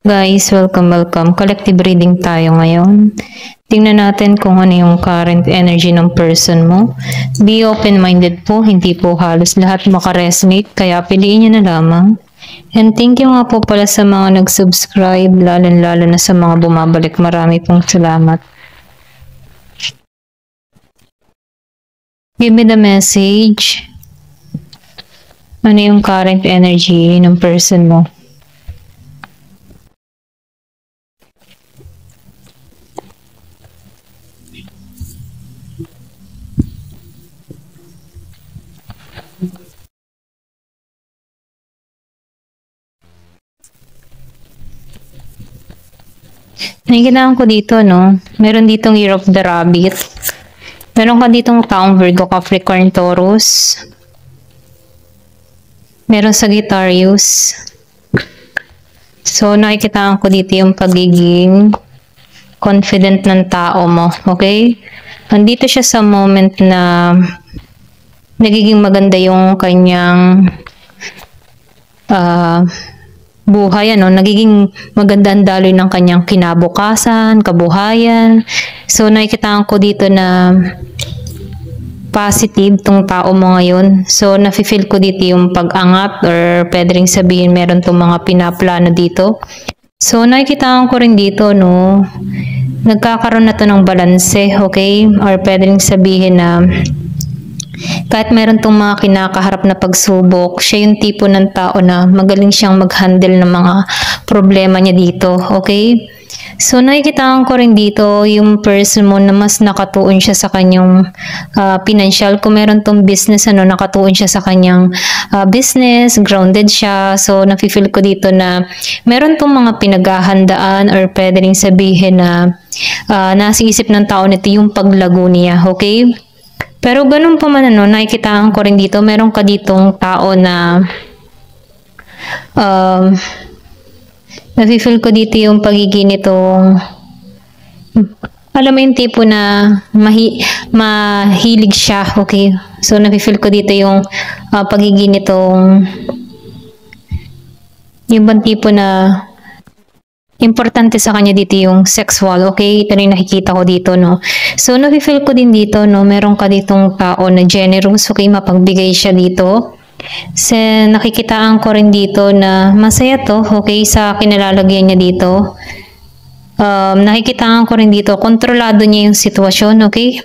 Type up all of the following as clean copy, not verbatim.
Guys, welcome. Collective reading tayo ngayon. Tingnan natin kung ano yung current energy ng person mo. Be open-minded po, hindi po halos lahat makaresonate, kaya piliin nyo na lamang. And thank you nga po pala sa mga nag-subscribe, lalo na sa mga bumabalik. Marami pong salamat. Give me the message. Ano yung current energy ng person mo? Nakikitaan ko dito, no? Meron ditong Year of the Rabbit. Meron ka ditong taong Virgo, Capricorn, Taurus. Meron Sagittarius. So, nakikitaan ko dito yung pagiging confident ng tao mo. Okay? Nandito siya sa moment na nagiging maganda yung kanyang buhay, nagiging maganda ang daloy ng kanyang kinabukasan, kabuhayan. So, nakikitaan ko dito na positive tong tao mo ngayon. So, nafe-feel ko dito yung pag-angat or pwede rin sabihin meron tong mga pinaplano dito. So, nakikitaan ko rin dito, no, nagkakaroon na to ng balanse, okay? Or pwede rin sabihin na kahit meron tong mga kinakaharap na pagsubok, siya yung tipo ng tao na magaling siyang mag-handle ng mga problema niya dito, okay? So, nakikitaan ko rin dito yung person mo na mas nakatuon siya sa kanyang financial. Kung meron tong business, nakatuon siya sa kanyang business, grounded siya. So, nafe-feel ko dito na meron tong mga pinaghahandaan or pwede rin sabihin na nasa isip ng tao nito yung paglago niya, okay? Pero ganun pa man, nakikitaan ko rin dito, meron ka ditong tao na nafe-feel ko dito yung pagiging nitong, alam mo yung tipo na mahilig siya, okay? So, nafe-feel ko dito yung pagiging nitong, yung bang tipo na importante sa kanya dito yung sexual, okay? Ito rin nakikita ko dito, no? So, nafe-feel ko din dito, no? Meron ka ditong tao na generous, okay? Mapagbigay siya dito. So, nakikitaan ko rin dito na masaya to, okay? Sa kinalalagyan niya dito. Nakikitaan ko rin dito, kontrolado niya yung sitwasyon, okay?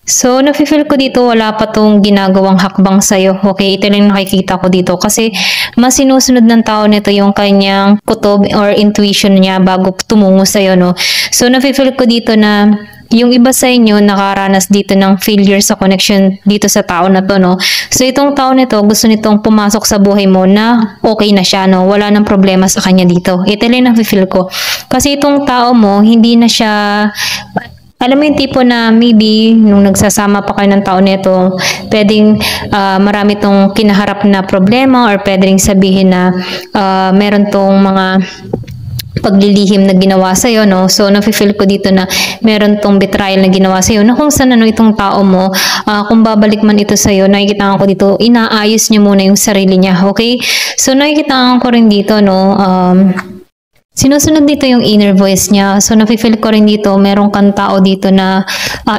So, nafe-feel ko dito, wala pa tong ginagawang hakbang sa'yo. Okay, ito lang nakikita ko dito. Kasi, mas sinusunod ng tao nito yung kanyang kutob or intuition niya bago tumungo sa'yo, no? So, nafe-feel ko dito na yung iba sa inyo nakaranas dito ng failure sa connection dito sa tao na to, no? So, itong tao nito, gusto nitong pumasok sa buhay mo na okay na siya, no? Wala nang problema sa kanya dito. Ito lang nafe-feel ko. Kasi itong tao mo, hindi na siya, alam mo yung tipo na maybe nung nagsasama pa kayo ng tao nito, pwedeng marami tong kinaharap na problema or pwedeng sabihin na meron tong mga paglilihim na ginawa sa'yo, no? So, nafe-feel ko dito na meron tong betrayal na ginawa sa'yo na kung saan itong tao mo, kung babalik man ito sa'yo, nakikita ko dito, inaayos niya muna yung sarili niya, okay? So, nakikita ko rin dito, no, sinusunod dito yung inner voice niya. So, nafe-feel ko rin dito, meron kang tao dito na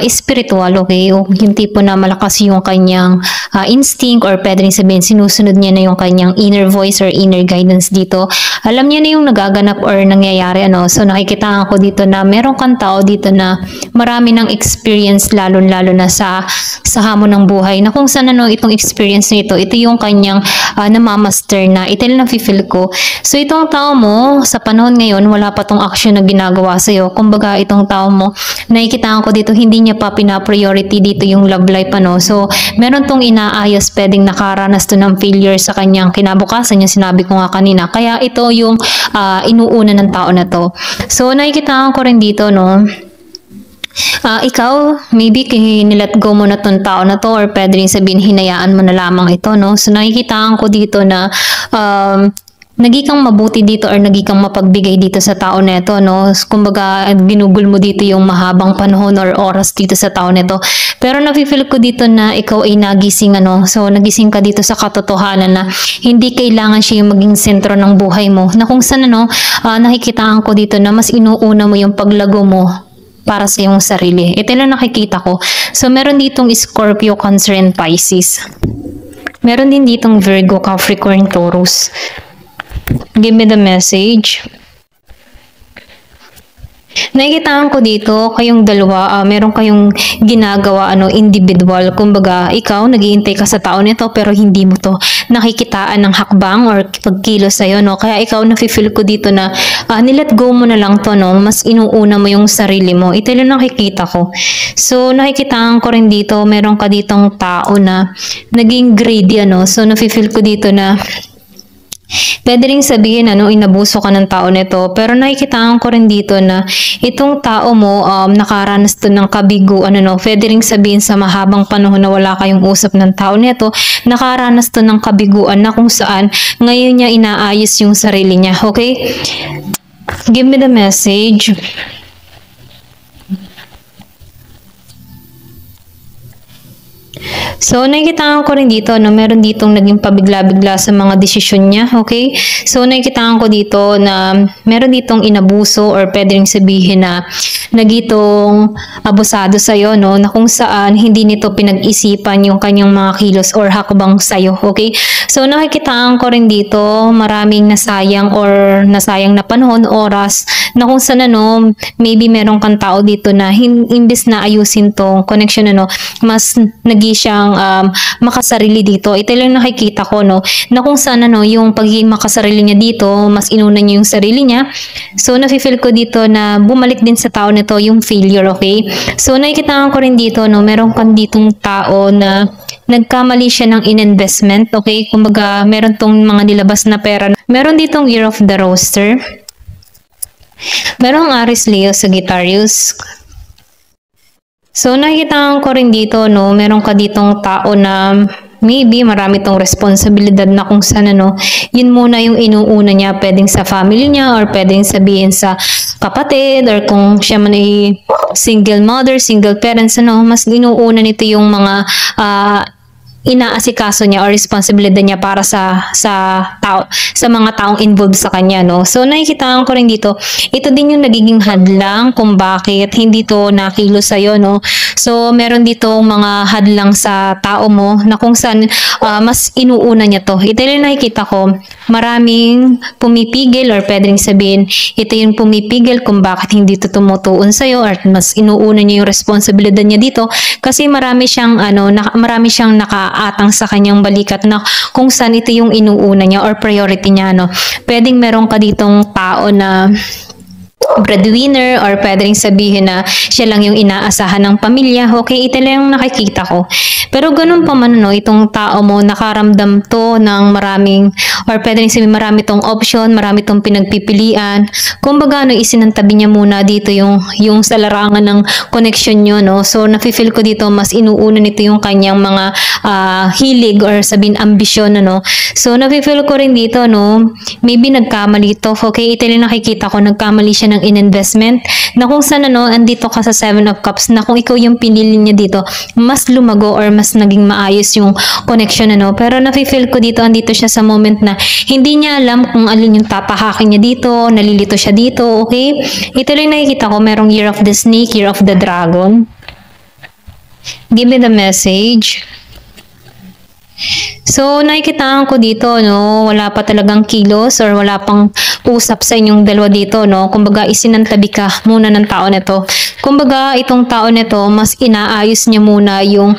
spiritual, okay? Yung tipo na malakas yung kanyang instinct or pwede rin sabihin, sinusunod niya na yung kanyang inner voice or inner guidance dito. Alam niya na yung nagaganap or nangyayari, So, nakikita ko dito na meron kang tao dito na marami ng experience, lalo na sa hamon ng buhay. Na kung saan itong experience nito, ito yung kanyang namamaster na. Ito lang nafe-feel ko. So, itong tao mo, sa panahon ngayon, wala pa tong action na ginagawa sa'yo. Kumbaga, itong tao mo, nakikitaan ko dito, hindi niya pa pina-priority dito yung love life, So, meron tong inaayos, pwedeng nakaranas to ng failure sa kanyang kinabukasan, yung sinabi ko nga kanina. Kaya ito yung inuuna ng tao na to. So, nakikitaan ko rin dito, no? Ikaw, maybe nilet go mo na tong tao na to or pwede rin sabihin hinayaan mo na lamang ito, no? So, nakikitaan ko dito na naging mabuti dito or naging mapagbigay dito sa tao neto, no? Kumbaga, ginugol mo dito yung mahabang panahon or oras dito sa tao neto. Pero nafe-feel ko dito na ikaw ay nagising, ano? So, nagising ka dito sa katotohanan na hindi kailangan siya yung maging sentro ng buhay mo. Na kung saan, ano, nakikitaan ko dito na mas inuuna mo yung paglago mo para sa iyong sarili. Ito lang nakikita ko. So, meron ditong Scorpio, Cancer, and Pisces. Meron din ditong Virgo, Capricorn, Taurus. Give me the message. Nakikitaan ko dito, kayong dalawa, meron kayong ginagawa, ano, individual. Kumbaga, ikaw, naghihintay ka sa tao nito, pero hindi mo to nakikitaan ng hakbang or pagkilos sa'yo, no? Kaya ikaw, nafe-feel ko dito na, nilet go mo na lang to, no? Mas inuuna mo yung sarili mo. Ito lang nakikita ko. So, nakikitaan ko rin dito, meron ka ditong tao na naging greedy, ano? So, nafe-feel ko dito na pwede rin sabihin, ano, inabuso ka ng tao nito. Pero nakikitaan ko rin dito na itong tao mo, nakaranas to ng kabiguan, ano, pwede rin sabihin sa mahabang panahon na wala kayong usap ng tao nito, nakaranas to ng kabiguan na kung saan ngayon niya inaayos yung sarili niya. Okay? Give me the message. So, nakikitaan ko rin dito, no, meron ditong naging pabigla-bigla sa mga desisyon niya, okay? So, nakikitaan ko dito na meron ditong inabuso or pwede rin sabihin na nagitong abusado sa'yo, no, na kung saan hindi nito pinag-isipan yung kanyang mga kilos or hakbang sa'yo, okay? So, nakikitaan ko rin dito, maraming nasayang or nasayang na panahon, oras, na kung saan, ano, maybe meron kang tao dito na imbes na ayusin tong connection, ano, mas nagi siyang makasarili dito. Ito lang nakikita ko, no, na kung saan, ano, yung pagiging makasarili niya dito, mas inuna niya yung sarili niya. So, nafe-feel ko dito na bumalik din sa tao nito yung failure, okay? So, nakikita ko rin dito, no, meron kang ditong tao na nagkamali siya ng in-investment, okay? Kumbaga, meron tong mga nilabas na pera. Meron ditong Year of the Roaster. Merong Aries, Leo, Sagittarius. So, nakikita ko rin dito, no, meron ka ditong tao na maybe marami tong responsibilidad na kung saan, ano, yun muna yung inuuna niya, pwedeng sa family niya or pwedeng sabihin sa kapatid or kung siya man ay single mother, single parents, ano, mas inuuna nito yung mga inaasikaso niya or responsibilidad niya para sa tao, sa mga taong involved sa kanya, no. So, nakikita ko rin dito, ito din yung nagiging hadlang kung bakit hindi to nakilos sa'yo, no. So, meron dito mga hadlang sa tao mo na kung saan mas inuuna niya to. Ito yung nakikita ko, maraming pumipigil or pwedeng sabihin, ito yung pumipigil kung bakit hindi to tumutuon sa'yo or mas inuuna niya yung responsibilidad niya dito kasi marami siyang, ano, marami siyang nakaatang sa kanyang balikat na kung saan ito yung inuuna niya or priority niya, no. Pwedeng meron ka ditong tao na breadwinner or pwede rin sabihin na siya lang yung inaasahan ng pamilya. Okay, ito lang yung nakikita ko. Pero ganun pa man, no, itong tao mo nakaramdam to ng maraming or pwede rin sabihin marami tong option, marami tong pinagpipilian. Kumbaga, no, isinantabi niya muna dito yung sa larangan ng connection nyo, no. So, nafe-feel ko dito mas inuuna nito yung kanyang mga hilig or sabihin ambisyon, no. So, nafe-feel ko rin dito, no, maybe nagkamali to. Okay, ito lang nakikita ko, nagkamali siya ng in-investment na kung saan, ano, andito ka sa 7 of Cups na kung ikaw yung pinili niya dito, mas lumago or mas naging maayos yung connection, ano. Pero nafe-feel ko dito, andito siya sa moment na hindi niya alam kung alin yung tatahakin niya dito, nalilito siya dito, okay? Ito lang nakikita ko, merong Year of the Snake, Year of the Dragon. Give me the message. So, nakikitaan ko dito, no, wala pa talagang kilos or wala pang usap sa inyong dalawa dito, no. Kumbaga, isinantabi ka muna ng tao nito. Kumbaga, itong tao nito, mas inaayos niya muna yung,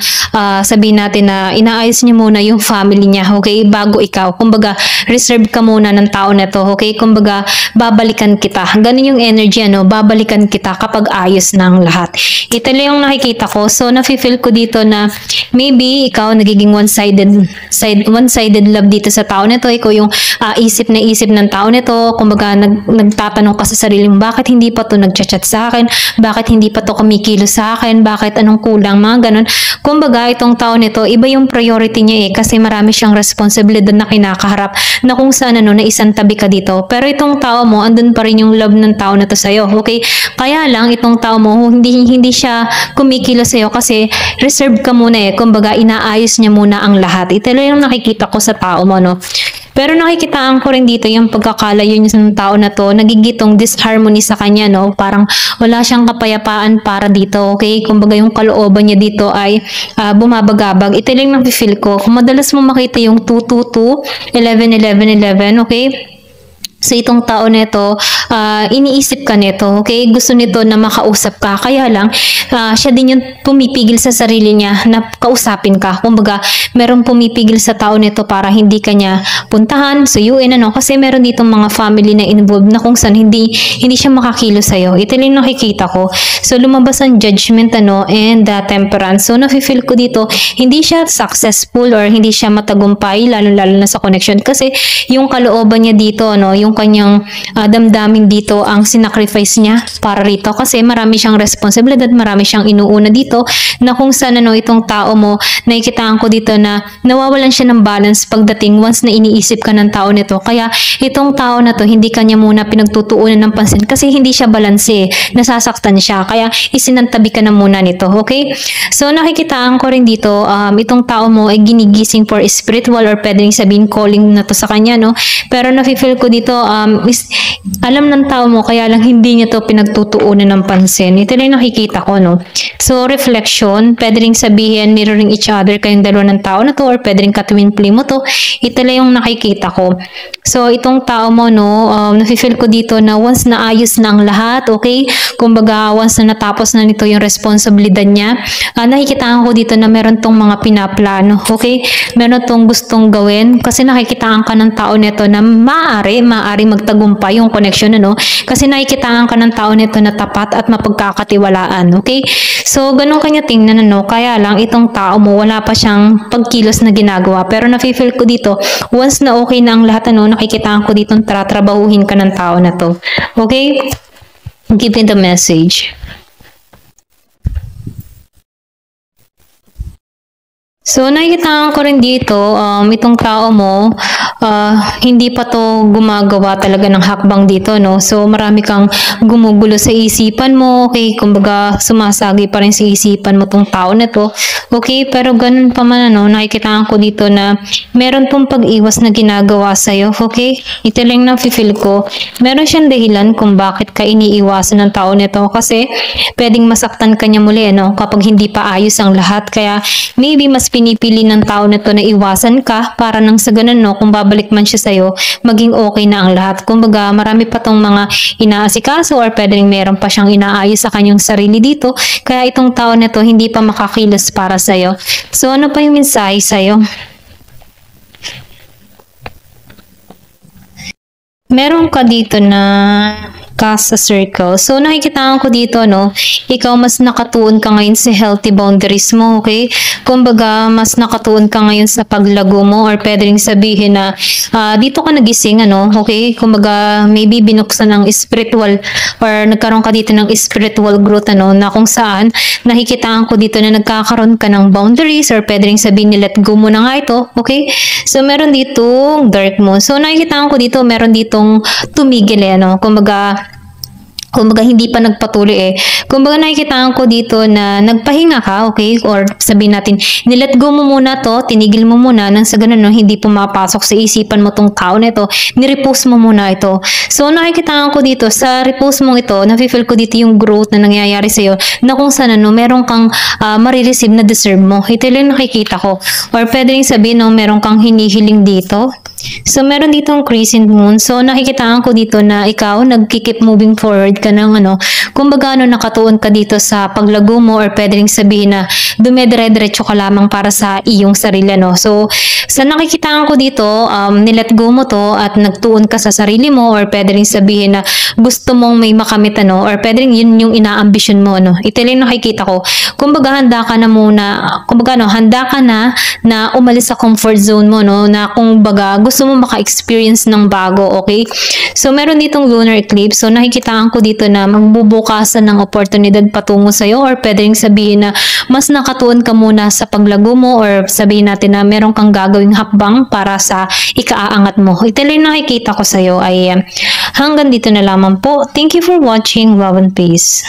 sabihin natin na inaayos niya muna yung family niya, okay, bago ikaw. Kumbaga, reserve ka muna ng tao nito, okay. Kumbaga, babalikan kita. Ganun yung energy, ano, babalikan kita kapag ayos ng lahat. Ito lang yung nakikita ko. So, nafe-feel ko dito na maybe ikaw nagiging one-sided one-sided love dito sa tao nito. Ikaw yung isip na isip ng tao nito. Kumbaga, nagtatanong ka sa sarili mo, bakit hindi pa to nagchat-chat sa akin? Bakit hindi pa to kumikilos sa akin? Bakit anong kulang? Mga ganun. Kumbaga, itong tao nito, iba yung priority niya kasi marami siyang responsibilidad na kinakaharap na kung saan na isang tabi ka dito. Pero itong tao mo, andun pa rin yung love ng tao na to sa'yo. Okay? Kaya lang, itong tao mo, hindi siya kumikilos sa'yo kasi reserve ka muna Kumbaga, inaayos niya muna ang lahat. Ito lang yung nakikita ko sa tao mo, no? Pero nakikitaan ko rin dito yung pagkakalayo niya sa tao na to, nagigitong disharmony sa kanya, no? Parang wala siyang kapayapaan para dito, okay? Kumbaga yung kalooban niya dito ay bumabagabag. Ito lang yung feel ko. Kung madalas mo makita yung 222, 11, okay? So itong tao nito, iniisip ka nito, okay? Gusto nito na makausap ka. Kaya lang, siya din yung pumipigil sa sarili niya na kausapin ka. Kumbaga, merong pumipigil sa tao nito para hindi ka niya puntahan, suyuin, kasi meron ditong mga family na involved na kung saan hindi siya makakilos sa'yo. Ito lang nakikita ko. So lumabas ang judgment, and temperance. So nafe-feel ko dito, hindi siya successful or hindi siya matagumpay, lalo-lalo na sa connection. Kasi yung kalooban niya dito, yung kanyang damdamin dito ang sinacrifice niya para rito kasi marami siyang responsibilidad, marami siyang inuuna dito na kung saan itong tao mo, nakikitaan ko dito na nawawalan siya ng balance pagdating once na iniisip ka ng tao nito. Kaya itong tao na to, hindi kanya muna pinagtutuunan ng pansin kasi hindi siya balanse, nasasaktan siya. Kaya isinantabi ka na muna nito, okay? So nakikitaan ko rin dito, itong tao mo ay ginigising for spiritual or pwedeng sabihin calling na to sa kanya, no? Pero nafe-feel ko dito, alam ng tao mo, kaya lang hindi niya to pinagtutuunan ng pansin. Ito lang nakikita ko, no? So, reflection, pwede rin sabihin, mirroring each other kayong dalawa ng tao na to, or pwede rin ka-twin flame mo to. Ito lang yung nakikita ko. So, itong tao mo, no, nafe-feel ko dito na once na ayos na ang lahat, okay? Kumbaga, once na natapos na nito yung responsibilidad niya, nakikitaan ko dito na meron tong mga pinaplano, okay? Meron tong gustong gawin, kasi nakikitaan ka ng tao nito na maaari magtagumpay yung connection, kasi nakikitaan ka ng tao nito na tapat at mapagkakatiwalaan, okay? So, ganun kanya tingnan, kaya lang itong tao mo, wala pa siyang pagkilos na ginagawa, pero nafe-feel ko dito, once na okay na ang lahat, nakikitaan ko dito tratrabahuhin ka ng tao na to, okay? Give me the message. So, nakikitaan ko rin dito, itong tao mo, hindi pa to gumagawa talaga ng hakbang dito, no? So, marami kang gumugulo sa isipan mo, okay? Kumbaga, sumasagi pa rin sa isipan mo tong tao na to, okay? Pero ganun pa man, nakikitaan ko dito na meron tong pag-iwas na ginagawa sa'yo, okay? Ito lang na feel ko. Meron siyang dahilan kung bakit ka iniiwasan ng tao nito kasi pwedeng masaktan ka niya muli, kapag hindi pa ayos ang lahat. Kaya, maybe mas pinipili ng tao na to na iwasan ka para nang sa ganun, kung babalik man siya sa'yo, maging okay na ang lahat. Kumbaga, marami pa tong mga inaasikaso or pwedeng meron pa siyang inaayos sa kanyang sarili dito. Kaya itong tao na to, hindi pa makakilos para sa'yo. So, ano pa yung mensahe sa'yo? Meron ka dito na sa circle. So, nakikita ko dito, ikaw mas nakatuon ka ngayon sa healthy boundaries mo, okay? Kumbaga, mas nakatuon ka ngayon sa paglago mo or pwede rin sabihin na dito ka nagising, okay? Kumbaga, maybe binuksan ng spiritual or nagkaroon ka dito ng spiritual growth, na kung saan nakikita ko dito na nagkakaroon ka ng boundaries or pwede rin sabihin let go mo na nga ito, okay? So, meron ditong dark moon. So, nakikita ko dito, meron ditong tumigil, kumbaga hindi pa nagpatuloy Kumbaga nakikita ko dito na nagpahinga ka, okay? Or sabihin natin, nilet go mo muna to, tinigil mo muna nang sa ganun, hindi pumapasok sa isipan mo tong tao na ito, nirepose mo muna ito. So nakikita ko dito, sa repose mo ito, nafe-feel ko dito yung growth na nangyayari sa'yo, na kung saan meron kang marireceive na deserve mo. Ito lang nakikita ko. Or pwede rin sabihin, meron kang hinihiling dito. So, meron ditong crescent moon. So, nakikitaan ko dito na ikaw, nagkikip moving forward ka ng kumbaga nakatuon ka dito sa paglago mo or pwede rin sabihin na dumedire-diretso ka lamang para sa iyong sarili, So, sa nakikitaan ko dito, nilet go mo to at nagtuon ka sa sarili mo or pwede rin sabihin na gusto mong may makamit, or pwede rin yun yung ina-ambition mo, Ito lang nakikita ko. Kumbaga, handa ka na muna, handa ka na umalis sa comfort zone mo, na kumbaga, gusto mo maka-experience ng bago, okay? So, meron ditong lunar eclipse. So, nakikitaan ko dito na magbubukasan ng oportunidad patungo sa'yo or pwede rin sabihin na mas nakatuon ka muna sa paglago mo or sabihin natin na meron kang gagawing hakbang para sa ikaaangat mo. Ito lang nakikita ko sa'yo ay hanggang dito na lamang po. Thank you for watching. Love and peace.